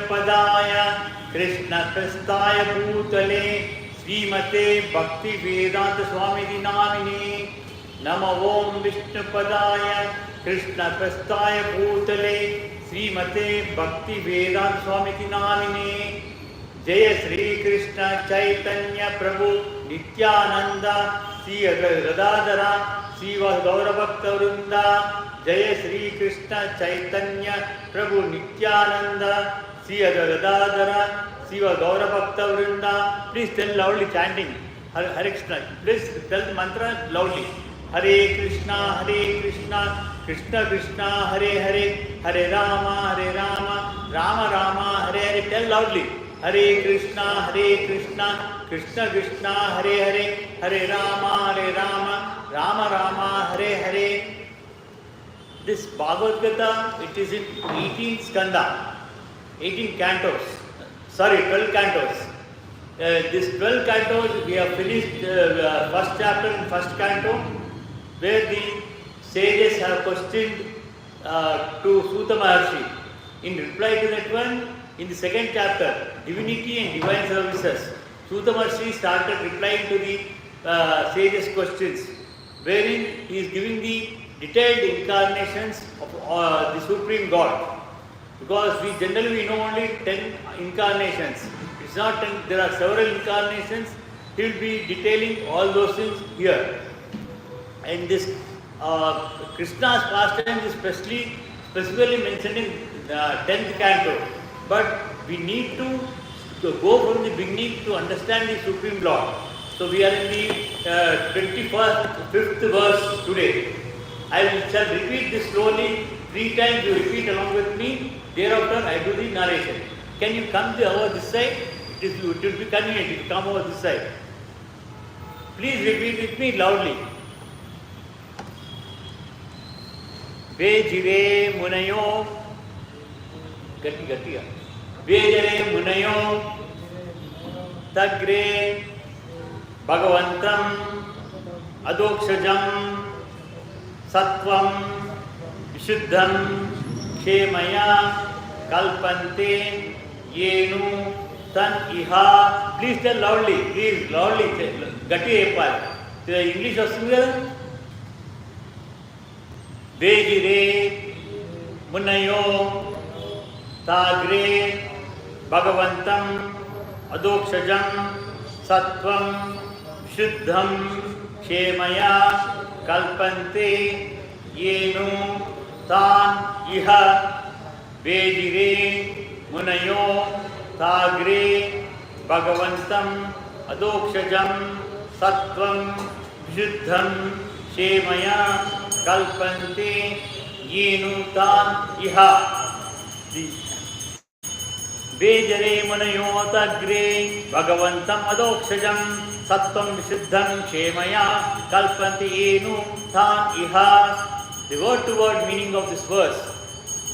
Padaya Krishna Prasthaya Bhutale Srimate Bhakti Vedanta Swamiti Namine Nama Om Vishnu Padaya Krishna Prasthaya Bhutale Srimate Bhakti Vedanta Swamiti Namine Jaya Sri Krishna Chaitanya Prabhu Nityananda Sri Radhadara Sri Gaura Bhakta Vrinda Jaya Sri Krishna Chaitanya Prabhu Nityananda Sri Radhadara Sri Gaura Bhakta Vrinda. Please tell loudly, chanting Hare Krishna. Please tell the mantra loudly. Hare Krishna, Krishna Krishna, Hare Hare, Hare Rama, Rama Rama, Hare Hare. Tell loudly. Hare Krishna, Krishna Krishna, Hare Hare, Hare Rama, Rama Rama, Hare Hare. This Bhagavat Katha, it is in 18 skanda, 18 cantos. Sorry, 12 cantos. This 12 cantos, we have finished first chapter in first canto, where the sages have questioned to Suta Maharshi. In reply to that one, in the second chapter, Divinity and Divine Services, Suta Maharshi started replying to the sages' questions, wherein he is giving the detailed incarnations of the Supreme God. Because we generally know only 10 incarnations. It's not 10, there are several incarnations. He will be detailing all those things here. And this Krishna's pastime is specifically mentioned in the 10th canto. But we need to go from the beginning to understand the Supreme Lord. So we are in the 5th verse today. I shall repeat this slowly 3 times. You repeat along with me. Thereafter I do the narration. Can you come over this side? It will be convenient if you come over this side. Please repeat with me loudly. Vejire Munayo Gatiya Vejare Munayo Tagre Bhagavantam Adokshajam Sattvam Vishuddham Kshemaya Kalpante Yenu Tan Iha. Please tell loudly, Gati Epal. The English of single. Vejire Munayo Tagre Bhagavantam Adokshajam Sattvam Vishuddham Kshemaya Kalpante Yenu Tan Iha. Vejire Munayo Tagre Bhagavantam Adokshajam Sattvam Vishuddham Kshemaya Kalpante Yenu Tan Iha. Vejare Munayo Tagre Bhagavantam Adokshajam Sattvam Vishuddham Kshemaya Kalpante Yenu Tan Iha. The word-to-word meaning of this verse.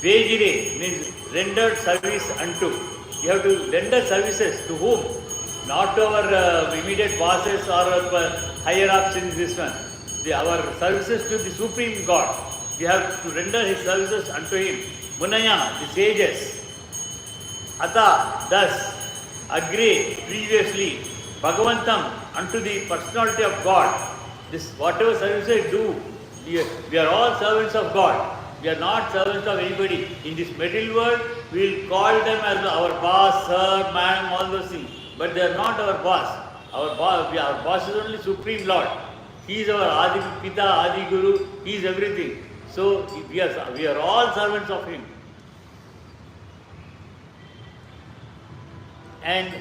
Vejire means rendered service unto. You have to render services to whom? Not to our immediate bosses or higher ups in this one. Our services to the Supreme God. We have to render His services unto Him. Munaya, the sages. Ata, thus. Agre, previously. Bhagavantam, unto the personality of God. This whatever services do, we are all servants of God. We are not servants of anybody. In this material world, we will call them as our boss, sir, ma'am, all those things. But they are not our boss. Our boss is only Supreme Lord. He is our Adi Pita, Adi Guru. He is everything. So we are all servants of Him. And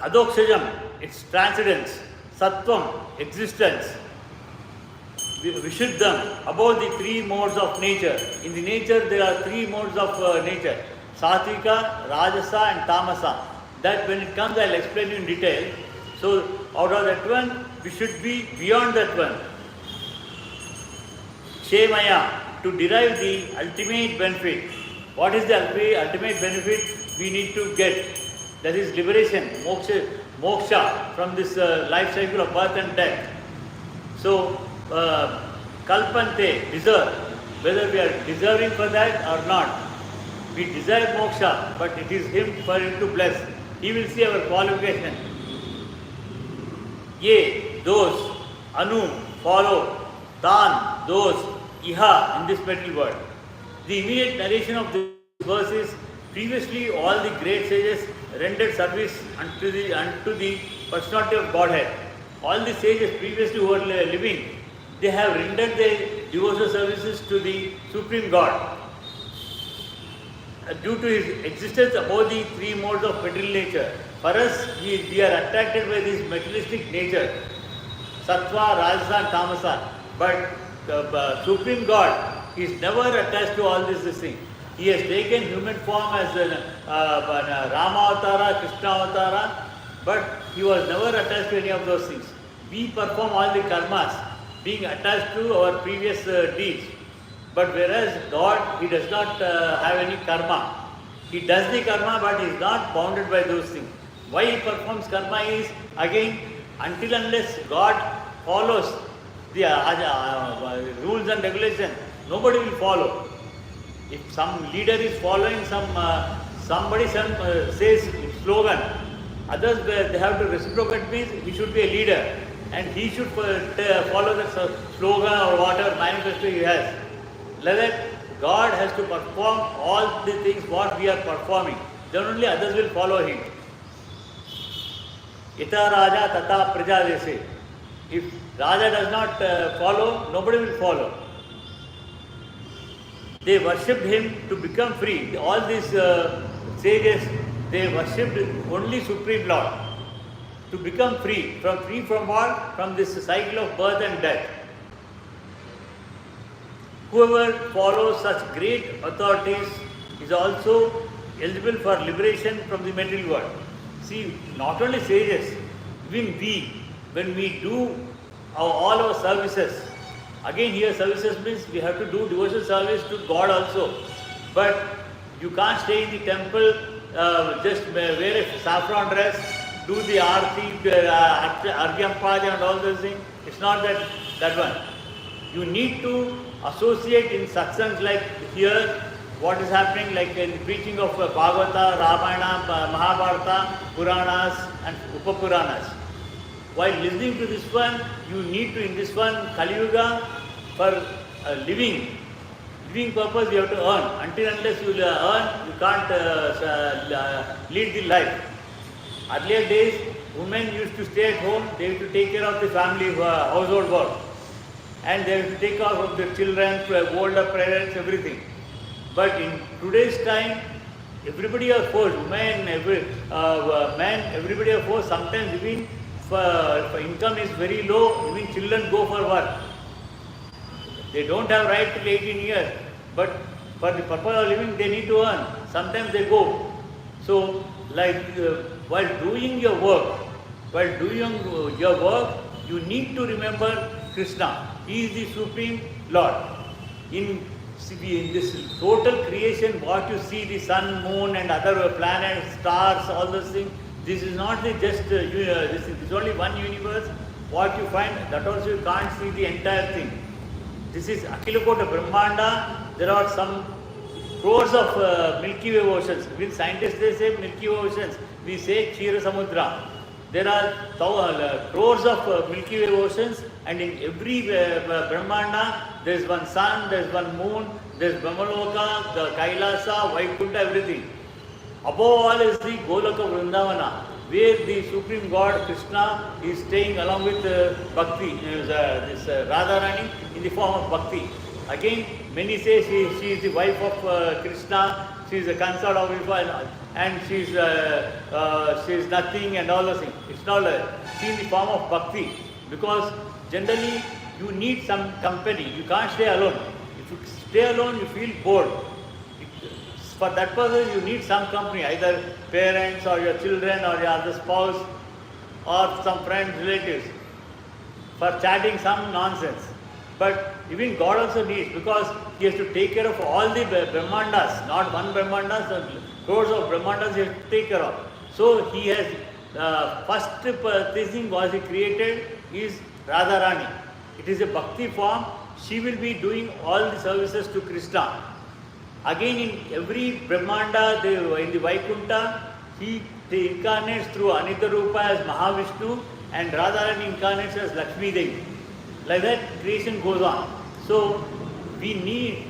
Adokshajam, its transcendence. Sattvam, existence. Vishuddham, above the 3 modes of nature. In the nature, there are 3 modes of nature. Satvika, Rajasa and Tamasa. That when it comes, I will explain you in detail. So, out of that one, we should be beyond that one. Kshemaya, to derive the ultimate benefit. What is the ultimate benefit we need to get? That is liberation, moksha from this life cycle of birth and death. So, Kalpante, deserve, whether we are deserving for that or not. We desire moksha, but it is him for him to bless. He will see our qualification. Ye, those, anu, follow, tan, those, iha, in this material world. The immediate narration of this verse is, previously all the great sages rendered service unto the personality of Godhead. All the sages previously who were living, they have rendered their devotional services to the Supreme God. Due to his existence above the three modes of material nature, for us, we are attracted by this materialistic nature, sattva, rajasa and tamasa. But the Supreme God is never attached to all this thing. He has taken human form as Rama Avatara, Krishna Avatara, but he was never attached to any of those things. We perform all the karmas, being attached to our previous deeds. But whereas God, he does not have any karma. He does the karma, but he is not bounded by those things. Why he performs karma is, again, until unless God follows the rules and regulations, nobody will follow. If some leader is following somebody says slogan, others they have to reciprocate, means he should be a leader and he should follow the slogan or whatever manifesto he has. Like that, God has to perform all the things what we are performing. Then only others will follow him. Ita Raja Tata Praja, they say. If Raja does not follow, nobody will follow. They worshipped him to become free. All these sages, they worshipped only Supreme Lord. To become free. Free from what? From this cycle of birth and death. Whoever follows such great authorities is also eligible for liberation from the material world. See, not only sages, even we, when we do all our services, again here services means we have to do devotional service to God also. But you can't stay in the temple, just wear a saffron dress, do the arti, argyam paja and all those things. It's not that one. You need to associate in satsangs like here, what is happening, like in the preaching of Bhagavata, Ramayana, Mahabharata, Puranas and Upapuranas. While listening to this one, you need to, in this one, Kali Yuga, for living purpose, you have to earn. Until unless you earn, you can't lead the life. Earlier days, women used to stay at home, they used to take care of the family household work. And they have to take care of the children, older parents, everything. But in today's time, everybody are forced, men, men, everybody are forced. Sometimes even for income is very low, even children go for work. They don't have right till 18 years, but for the purpose of living, they need to earn. Sometimes they go. So, like while doing your work, you need to remember Krishna. He is the Supreme Lord. In this total creation, what you see, the sun, moon and other planets, stars, all those things, this is not this is only one universe. What you find, that also you can't see the entire thing. This is Akhilakota Brahmanda. There are some crores of Milky Way oceans. With scientists, they say Milky Way oceans. We say Kshira Samudra. There are crores of Milky Way oceans, and in every Brahmanda, there is one sun, there is one moon, there is Brahmaloka, the Kailasa, Vaikuntha, everything. Above all is the Goloka Vrindavana, where the Supreme God, Krishna, is staying along with Bhakti, this Radharani, in the form of Bhakti. Again, many say she is the wife of Krishna, she is a consort of Viva, and she is nothing and all those things. It's not she in the form of Bhakti, because generally you need some company. You can't stay alone. If you stay alone, you feel bored. For that purpose, you need some company, either parents or your children or your other spouse or some friends, relatives, for chatting some nonsense. But even God also needs, because He has to take care of all the Brahmandas, not one Brahmandas, crores of Brahmandas He has to take care of. So He has, first thing was He created is Radharani. It is a bhakti form. She will be doing all the services to Krishna. Again, in every Brahmanda, in the Vaikunta, he incarnates through Anitarupa as Mahavishnu and Radharani incarnates as Lakshmi Devi. Like that, creation goes on. So, we need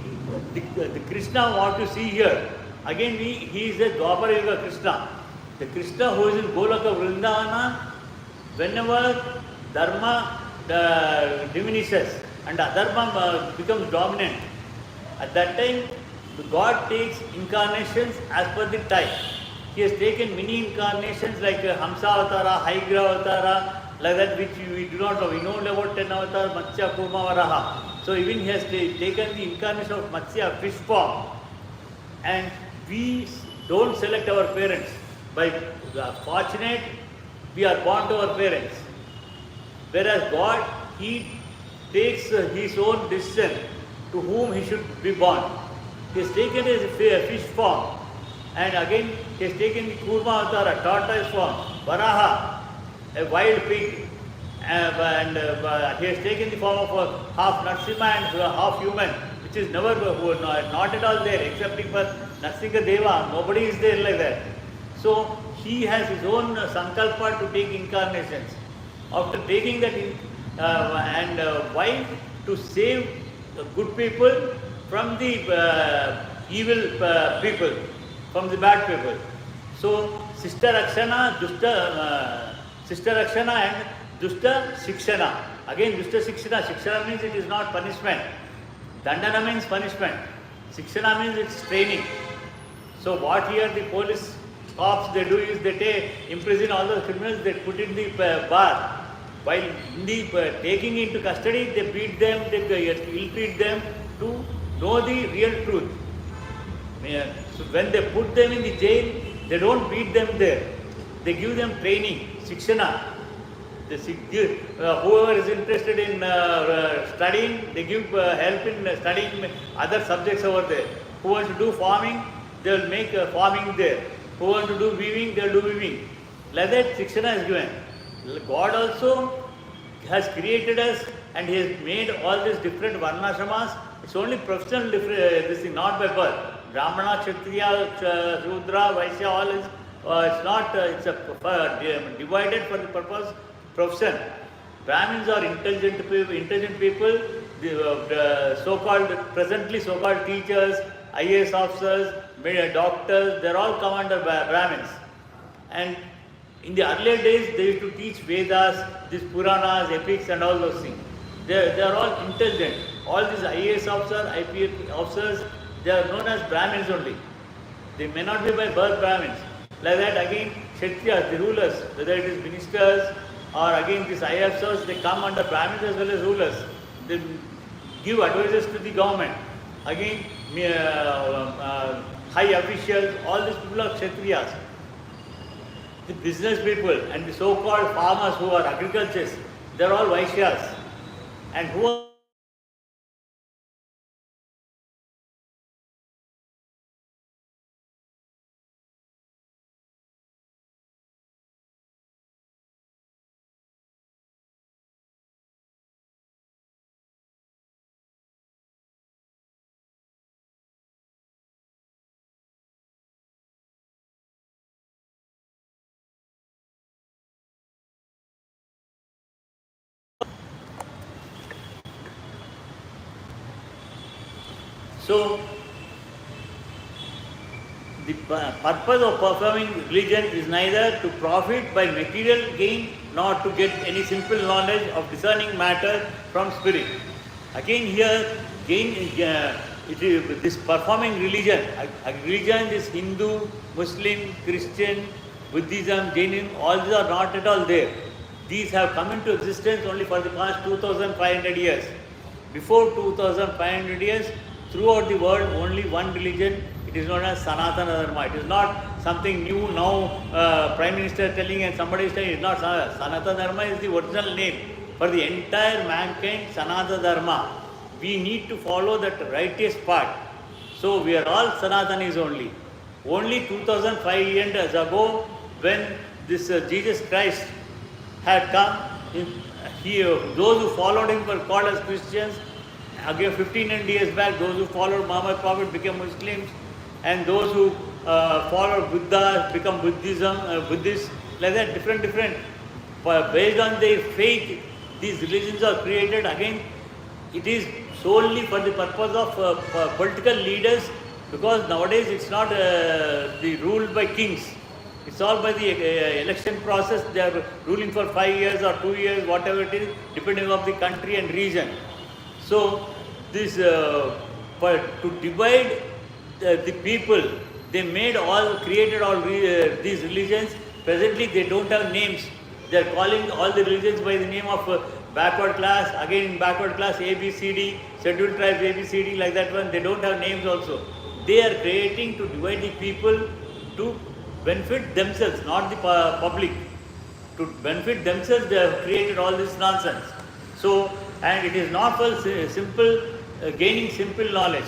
the Krishna what you see here. Again, he is a Dwapara Yuga Krishna. The Krishna who is in Goloka Vrindavana, whenever Dharma diminishes and Adharma becomes dominant, at that time, the God takes incarnations as per the type. He has taken many incarnations like Hamsa Avatara, Haigra Avatara, like that which we do not know. We know about 10 avatars, Matsya, Kurma, Varaha. So even he has taken the incarnation of Matsya, fish form. And we don't select our parents. By fortunate, we are born to our parents. Whereas God, he takes his own decision to whom he should be born. He has taken a fish form, and again he has taken the Kurma avatar, a tortoise form, Varaha, a wild pig, and he has taken the form of half Narsimha and half human, which is never, not at all there, excepting for Narsinga Deva. Nobody is there like that. So he has his own sankalpa to take incarnations. After taking that, why? To save the good people from the evil people, from the bad people. So, Sister Rakshana, Sister Rakshana and Dushta Shikshana. Again, Dushta Shikshana. Shikshana means it is not punishment. Dandana means punishment. Shikshana means it's training. So, what here the police cops they do is they imprison all the criminals, they put in the bar. While in the taking into custody, they beat them, they ill-treat them to know the real truth. So when they put them in the jail, they don't beat them there. They give them training, Shikshana. Whoever is interested in studying, they give help in studying other subjects over there. Who wants to do farming, they will make farming there. Who want to do weaving, they will do weaving. Like that, Shikshana is given. God also has created us and He has made all these different varnashramas. It's only professional this thing, not by birth. Brahmana, Kshatriya, Shudra, Vaishya, all is, it's not, it's divided for the purpose profession. Brahmins are intelligent people, the so-called, presently so-called teachers, IAS officers, doctors, they're all come under Brahmins. And in the earlier days, they used to teach Vedas, these Puranas, epics and all those things. They are all intelligent. All these IAS officers, IPS officers, they are known as Brahmins only. They may not be by birth Brahmins. Like that again, Kshatriyas, the rulers, whether it is ministers or again these IAS officers, they come under Brahmins as well as rulers. They give advices to the government. Again, high officials, all these people are Kshatriyas. The business people and the so-called farmers who are agriculturists, they are all Vaishyas. And who are so the purpose of performing religion is neither to profit by material gain nor to get any simple knowledge of discerning matter from spirit. Again here, this performing religion, religion is Hindu, Muslim, Christian, Buddhism, Jainism, all these are not at all there. These have come into existence only for the past 2500 years. Before 2500 years, throughout the world, only one religion, it is known as Sanatana Dharma. It is not something new now, Prime Minister telling and somebody is telling, it is not Sanatana Dharma is the original name. For the entire mankind, Sanatana Dharma. We need to follow that righteous path. So we are all Sanatanis only. Only 2005 years ago, when this Jesus Christ had come, those who followed him were called as Christians, again 1500 years back, those who followed Muhammad Prophet became Muslims, and those who followed Buddha become Buddhists, like that, different. Based on their faith, these religions are created. Again, it is solely for the purpose of political leaders, because nowadays it's not the ruled by kings. It's all by the election process. They are ruling for 5 years or 2 years, whatever it is, depending on the country and region. So this to divide the people, they created all these religions. Presently they don't have names. They are calling all the religions by the name of backward class. Again in backward class, A, B, C, D, scheduled tribes, A, B, C, D, like that one. They don't have names also. They are creating to divide the people to benefit themselves, not the public. To benefit themselves, they have created all this nonsense. So, and it is not for simple, gaining simple knowledge.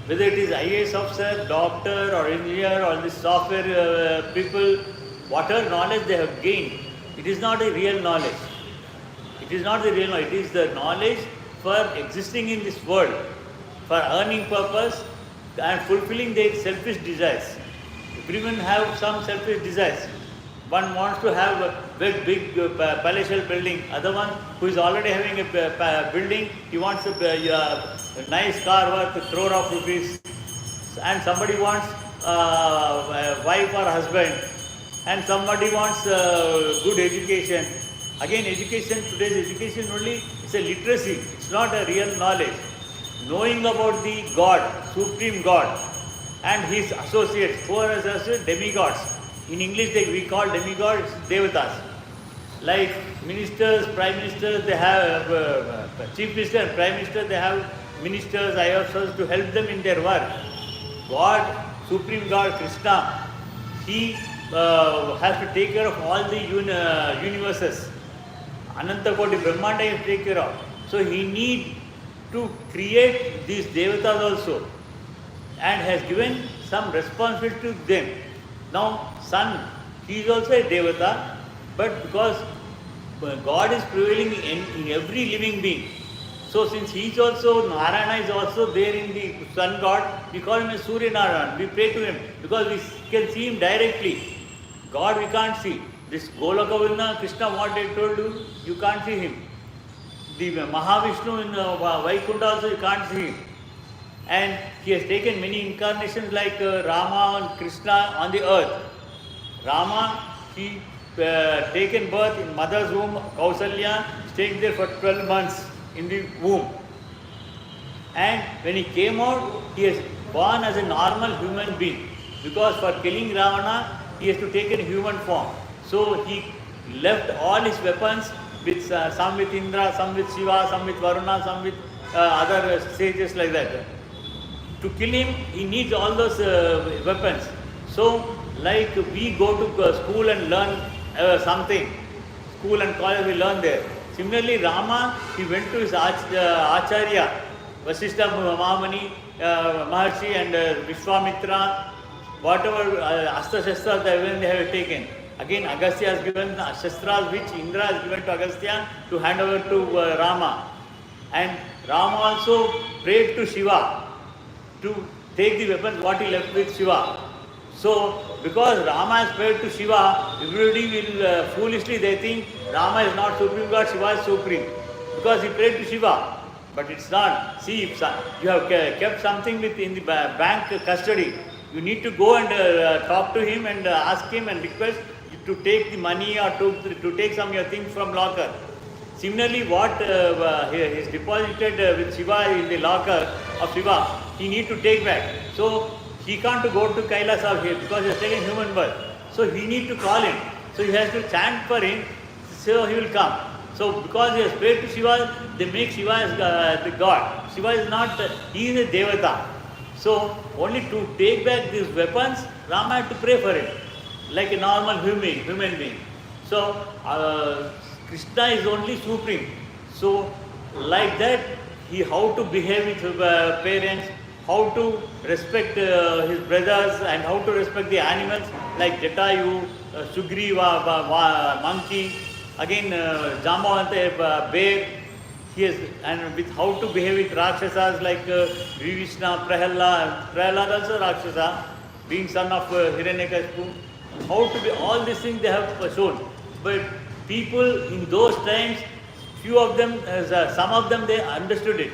Whether it is IAS officer, doctor or engineer or the software people, whatever knowledge they have gained, it is not a real knowledge. It is not the real knowledge. It is the knowledge for existing in this world, for earning purpose and fulfilling their selfish desires. Everyone have some selfish desires. One wants to have a big palatial building. Other one who is already having a building, he wants a nice car worth 1 crore of rupees. And somebody wants a wife or husband. And somebody wants good education. Again, today's education only is a literacy. It's not a real knowledge. Knowing about the God, Supreme God, and his associates, who are associates, demigods. In English we call demigods devatas. Like ministers, prime ministers, they have chief minister and prime minister, they have ministers, ISKCON to help them in their work. God, Supreme God, Krishna, he has to take care of all the universes. Ananta Koti Brahmanda he has to take care of. So he needs to create these devatas also, and has given some responsibility to them. Now, sun, he is also a devata, but because God is prevailing in every living being. So, since he is also, Narayana is also there in the sun god, we call him as Surya Narayana. We pray to him because we can see him directly. God we can't see. This Golaka Vilna, Krishna, what I told you, you can't see him. The Mahavishnu in Vaikunta also, you can't see him. And he has taken many incarnations like Rama and Krishna on the earth. Rama, he taken birth in mother's womb, Kausalya, staying there for 12 months in the womb. And when he came out, he is born as a normal human being. Because for killing Ravana, he has to take a human form. So he left all his weapons, with some with Indra, some with Shiva, some with Varuna, some with other sages like that. To kill him, he needs all those weapons. So, like we go to school and learn something, school and college we learn there. Similarly, Rama, he went to his Acharya, Vasishtha Mahamani, Maharshi and Vishwamitra, whatever Astra Shastras they have taken. Again, Agastya has given Shastras which Indra has given to Agastya to hand over to Rama. And Rama also prayed to Shiva to take the weapons what he left with Shiva. So, because Rama has prayed to Shiva, everybody will foolishly they think Rama is not Supreme God, Shiva is Supreme. Because he prayed to Shiva. But it's not. See, if you have kept something in the bank custody, you need to go and talk to him and ask him and request to take the money or to take some of your things from locker. Similarly, what he is deposited with Shiva in the locker of Shiva, he need to take back. So he can't go to Kailasa here because he is taking human birth. So he need to call him. So he has to chant for him, so he will come. So because he has prayed to Shiva, they make Shiva as the god. Shiva is not, he is a devata. So only to take back these weapons, Rama had to pray for him, like a normal human being. So Krishna is only supreme. So like that, how to behave with his parents, how to respect his brothers and how to respect the animals like Jatayu, Sugriva, monkey, again Jambavante, bear. he has, and with how to behave with Rakshasas like Vivishna, Prahalad also Rakshasa, being son of Hiranyakashipu. How to be, all these things they have shown. But people in those times, few of them, some of them they understood it.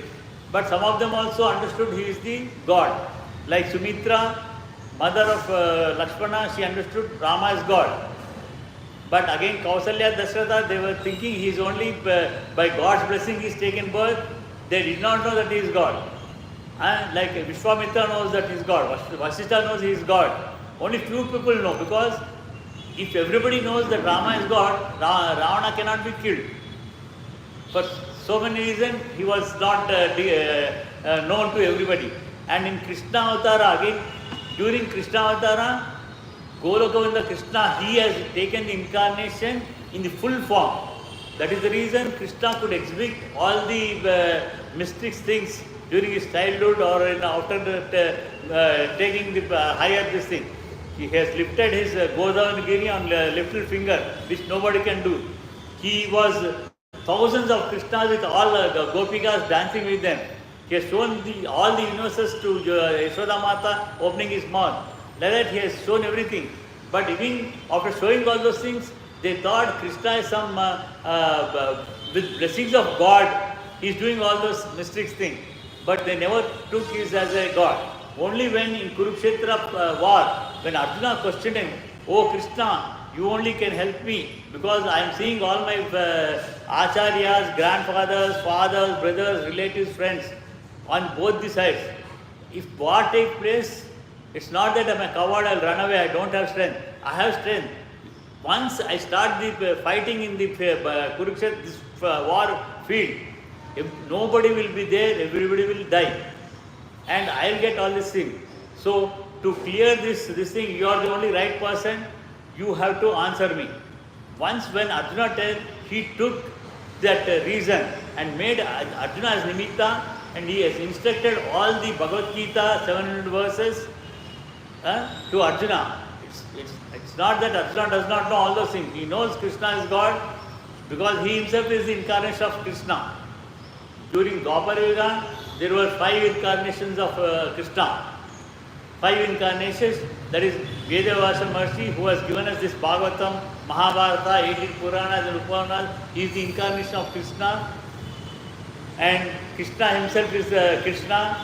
But some of them also understood he is the God. Like Sumitra, mother of Lakshmana, she understood Rama is God. But again, Kausalya, Dasratha, they were thinking he is only by God's blessing he is taken birth. They did not know that he is God. And like Vishwamitra knows that he is God. Vasishtha knows he is God. Only few people know, because if everybody knows that Rama is God, Ravana cannot be killed. For so many reasons, he was not known to everybody. And in Krishna Avatara, again, during Krishna Avatara, Golokavinda Krishna, he has taken the incarnation in the full form. That is the reason Krishna could exhibit all the mystic things during his childhood or after taking the higher this thing. He has lifted his Godavangiri on little finger, which nobody can do. He was thousands of Krishnas with all Gopikas dancing with them. He has shown all the universes to Yashoda Mata opening his mouth. Like that he has shown everything. But even after showing all those things, they thought Krishna is some, with blessings of God, he is doing all those mystic things. But they never took him as a God. Only when in Kurukshetra war, when Arjuna questioned him, "Oh Krishna, you only can help me, because I am seeing all my acharyas, grandfathers, fathers, brothers, relatives, friends on both the sides. If war takes place, it's not that I'm a coward, I'll run away, I don't have strength. I have strength. Once I start the fighting in the Kurukshetra, this war field, if nobody will be there, everybody will die. And I'll get all this thing. So to clear this thing, you are the only right person, you have to answer me." Once when Arjuna told, he took that reason and made Arjuna as Nimitta, and he has instructed all the Bhagavat Gita 700 verses to Arjuna. It's not that Arjuna does not know all those things. He knows Krishna is God because he himself is the incarnation of Krishna. During Dwapara Yuga, there were 5 incarnations of Krishna. 5 incarnations, that is Vedavasa Maharishi, who has given us this Bhagavatam, Mahabharata, 18 Puranas and Upuranas. He is the incarnation of Krishna. And Krishna himself is Krishna.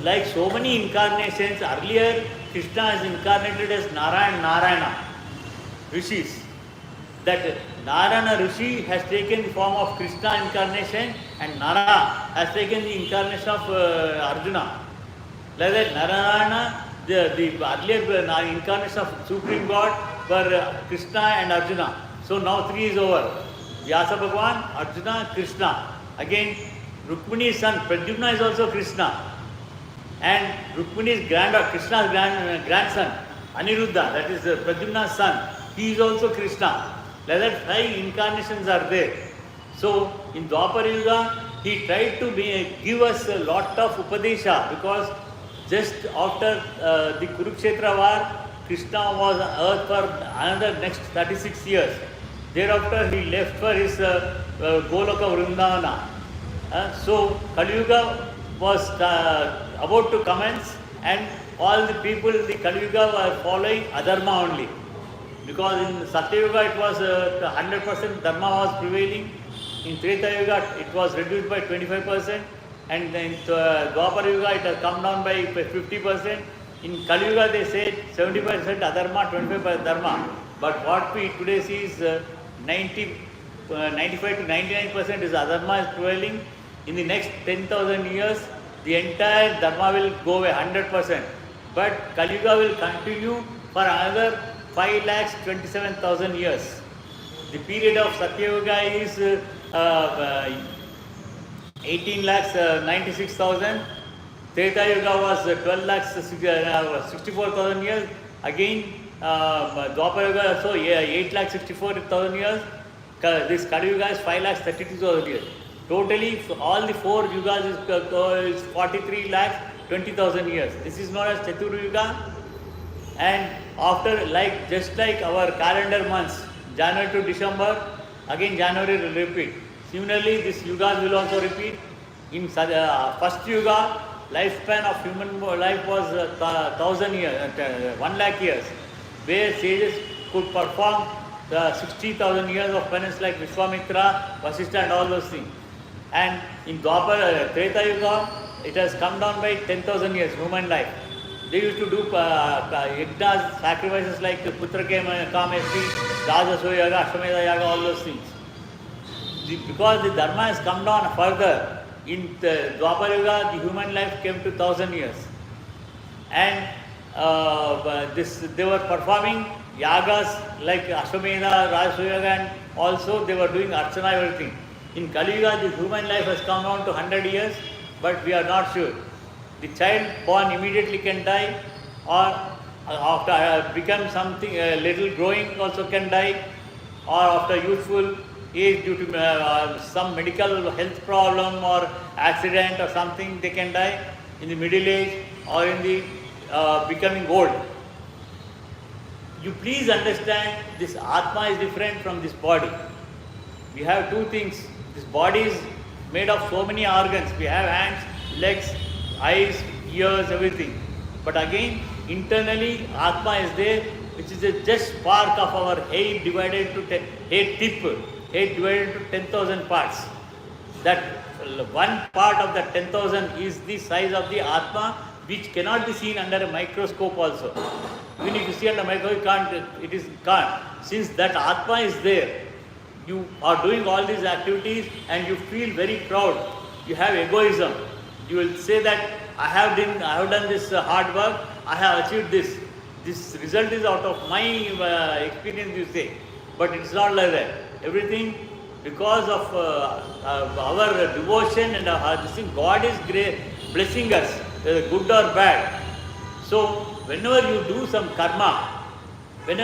Like so many incarnations, earlier Krishna is incarnated as Narayana, Rishis. That Narayana Rishi has taken the form of Krishna incarnation, and Nara has taken the incarnation of Arjuna. Like that, Narayana, the earlier incarnation of Supreme God were Krishna and Arjuna. So now 3 is over. Vyasa Bhagavan, Arjuna, Krishna. Again, Rukmini's son, Pradyumna is also Krishna. And Rukmini's Krishna's grandson, Aniruddha, that is Pradyumna's son, he is also Krishna. Like that, 5 incarnations are there. So in Dwapara Yuga, he tried to give us a lot of Upadesha, because just after the Kurukshetra war, Krishna was on earth for another next 36 years. Thereafter he left for his Goloka Vrindavana. So Kali Yuga was about to commence, and all the people in the Kali Yuga were following adharma only. Because in Satya Yuga it was 100% dharma was prevailing. In Treta Yuga it was reduced by 25%, and in Dwapara Yuga it has come down by 50%. In Kali Yuga they said 70% adharma, 25% dharma. But what we today see is 95 to 99% is adharma is prevailing. In the next 10,000 years, the entire dharma will go away 100%. But Kali Yuga will continue for another 5,27,000 years. The period of Satya Yuga is 18,96,000. Treta Yuga was 12,64,000 years. Again, Dwapara Yuga also 8,64,000 years. This Kali Yuga is 5,32,000 years. Totally, all the 4 yugas is 43,20,000 years. This is known as Chatur Yuga. And after, just like our calendar months, January to December, again January will repeat. Similarly, this yugas will also repeat. In first yuga, lifespan of human life was 1,000 years, 1 lakh years, where sages could perform 60,000 years of penance like Vishwamitra, Vasishtha and all those things. And in Dwapar, Treta Yuga, it has come down by 10,000 years, human life. They used to do yajnas, sacrifices like Putra Kamesti, Rajaso Yaga, Ashwamedha Yaga, all those things. Because the Dharma has come down further, in the Dwapar Yuga, the human life came to 1,000 years. And they were performing yagas like Ashwamedha, Rajaso Yaga, and also they were doing Archana, everything. In Kali Yuga, the human life has come down to 100 years, but we are not sure. The child born immediately can die, or after become something little growing also can die, or after youthful age due to some medical health problem or accident or something they can die, in the middle age or in the becoming old. You please understand, this Atma is different from this body. We have two things. This body is made of so many organs. We have hands, legs, eyes, ears, everything. But again, internally, Atma is there, which is just spark of our head divided to head tip, head divided into 10,000 parts. That one part of that 10,000 is the size of the Atma, which cannot be seen under a microscope also. Even if you see under a microscope, can't. Since that Atma is there, you are doing all these activities and you feel very proud. You have egoism. You will say that I have done this hard work, I have achieved this. This result is out of my experience, you say. But it's not like that. Everything because of our devotion and this thing, God is blessing us, good or bad. So whenever you do some karma, you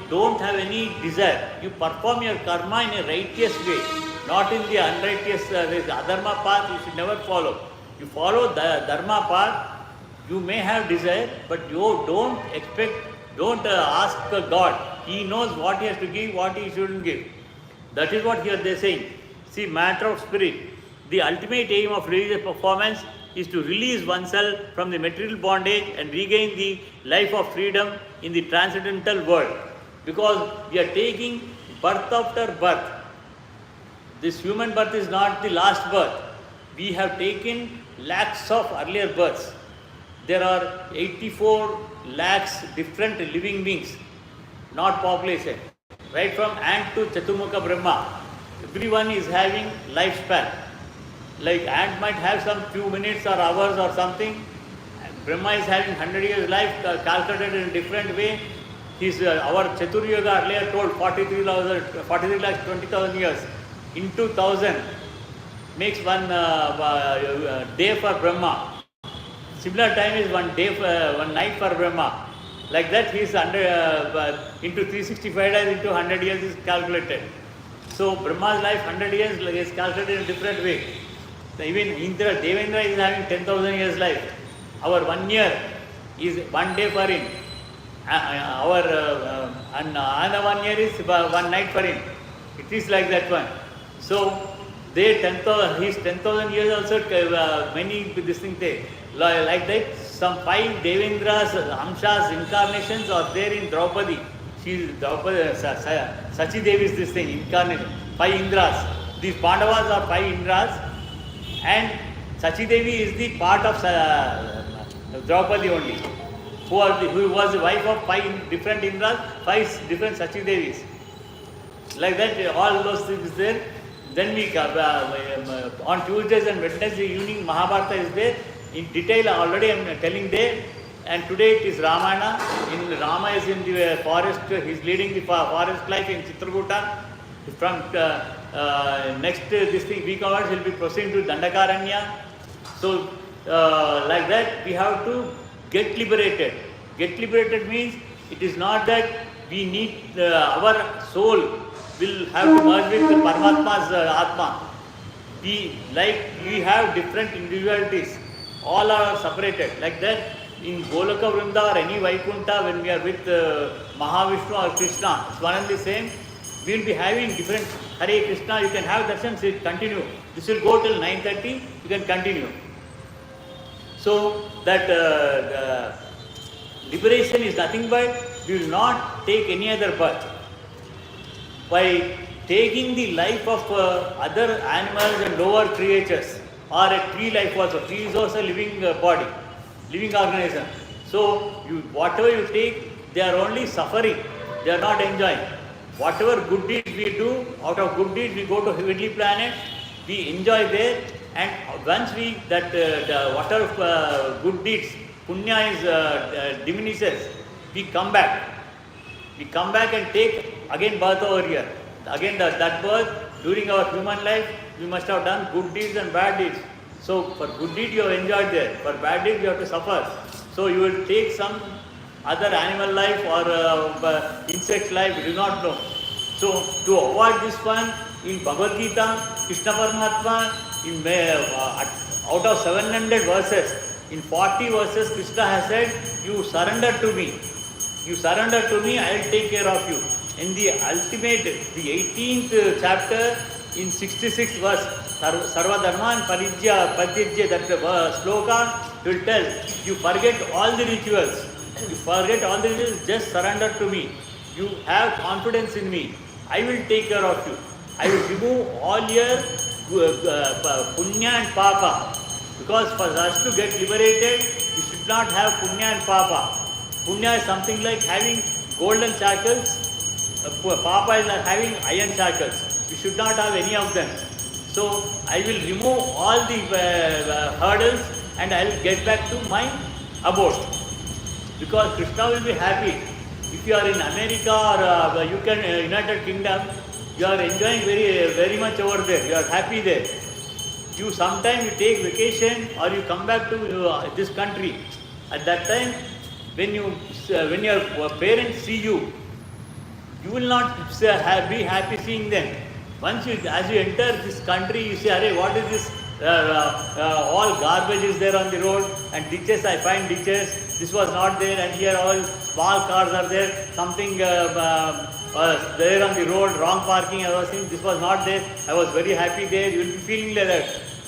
don't have any desire. You perform your karma in a righteous way, not in the unrighteous, the adharma path you should never follow. You follow the dharma path, you may have desire, but you don't ask God. He knows what He has to give, what He shouldn't give. That is what here they are saying. See, matter of spirit. The ultimate aim of religious performance is to release oneself from the material bondage and regain the life of freedom in the transcendental world. Because we are taking birth after birth. This human birth is not the last birth. We have taken lakhs of earlier births. There are 84 lakhs different living beings, not population. Right from ant to Chaturmukha Brahma, everyone is having lifespan. Like ant might have some few minutes or hours or something. Brahma is having 100 years life calculated in a different way. Our Chatur Yoga earlier told 43 lakhs 20,000 years into 1,000 makes one day for Brahma. Similar time is one night for Brahma. Like that, he is into 365 days into 100 years is calculated. So Brahma's life 100 years is calculated in a different way. So even Devendra is having 10,000 years life. Our 1 year is 1 day for him. Another 1 year is 1 night for him. It is like that one. So his 10,000 years also many this thing take. Like that, some 5 Devendras, Amshas, incarnations are there in Draupadi. She is Draupadi, Sachi Devi is this thing, incarnation. 5 Indras. These Pandavas are 5 Indras, and Sachi Devi is the part of Draupadi only, who was the wife of 5 different Indras, 5 different Sachi Devis. Like that, all those things there. Then we on Tuesdays and Wednesday evening, Mahabharata is there. In detail, already I am telling there. And today it is Ramayana. Rama is in the forest. He is leading the forest life in Chitrakuta. From next week onwards, he will be proceeding to Dandakaranya. So, like that, we have to get liberated. Get liberated means it is not that we need our soul will have to merge with the Paramatma's Atma. We have different individualities. All are separated. Like that, in Goloka Vrinda or any Vaikunta, when we are with Mahavishnu or Krishna, it's one and the same. We will be having different Hare Krishna. You can have darshan, continue. This will go till 9:30. You can continue. So that liberation is nothing but we will not take any other birth. By taking the life of other animals and lower creatures, or a tree life also. Tree is also a living body, living organism. So whatever you take, they are only suffering. They are not enjoying. Whatever good deeds we do, out of good deeds we go to heavenly planet, we enjoy there, and once we whatever good deeds, punya is diminishes, we come back. We come back and take again birth over here. Again that birth, during our human life, we must have done good deeds and bad deeds. So for good deed you have enjoyed there, for bad deeds you have to suffer. So you will take some other animal life or insect life, we do not know. So to avoid this one, in Bhagavat Gita, Krishna Paramatma, out of 700 verses, in 40 verses Krishna has said, you surrender to me. You surrender to me, I will take care of you. In the ultimate, the 18th chapter, in 66th verse, Sarva Dharman Parijya, that sloka will tell, you forget all the rituals. You forget all the rituals, just surrender to me. You have confidence in me. I will take care of you. I will remove all your punya and papa. Because for us to get liberated, we should not have punya and papa. Punya is something like having golden shackles. Papa is like having iron shackles. We should not have any of them. So I will remove all the hurdles and I will get back to my abode. Because Krishna will be happy. If you are in America or United Kingdom, you are enjoying very much over there. You are happy there. You sometime you take vacation or you come back to this country. At that time, when your parents see you, you will not be happy seeing them. Once as you enter this country, you say, "Arey, what is this? All garbage is there on the road, and ditches. I find ditches. This was not there, and here all small cars are there. Something there on the road, wrong parking. I was saying this was not there. I was very happy there. You will be feeling like that.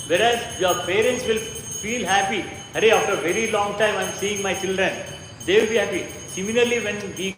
Whereas your parents will feel happy. Arey, after a very long time, I am seeing my children. They will be happy. Similarly, when we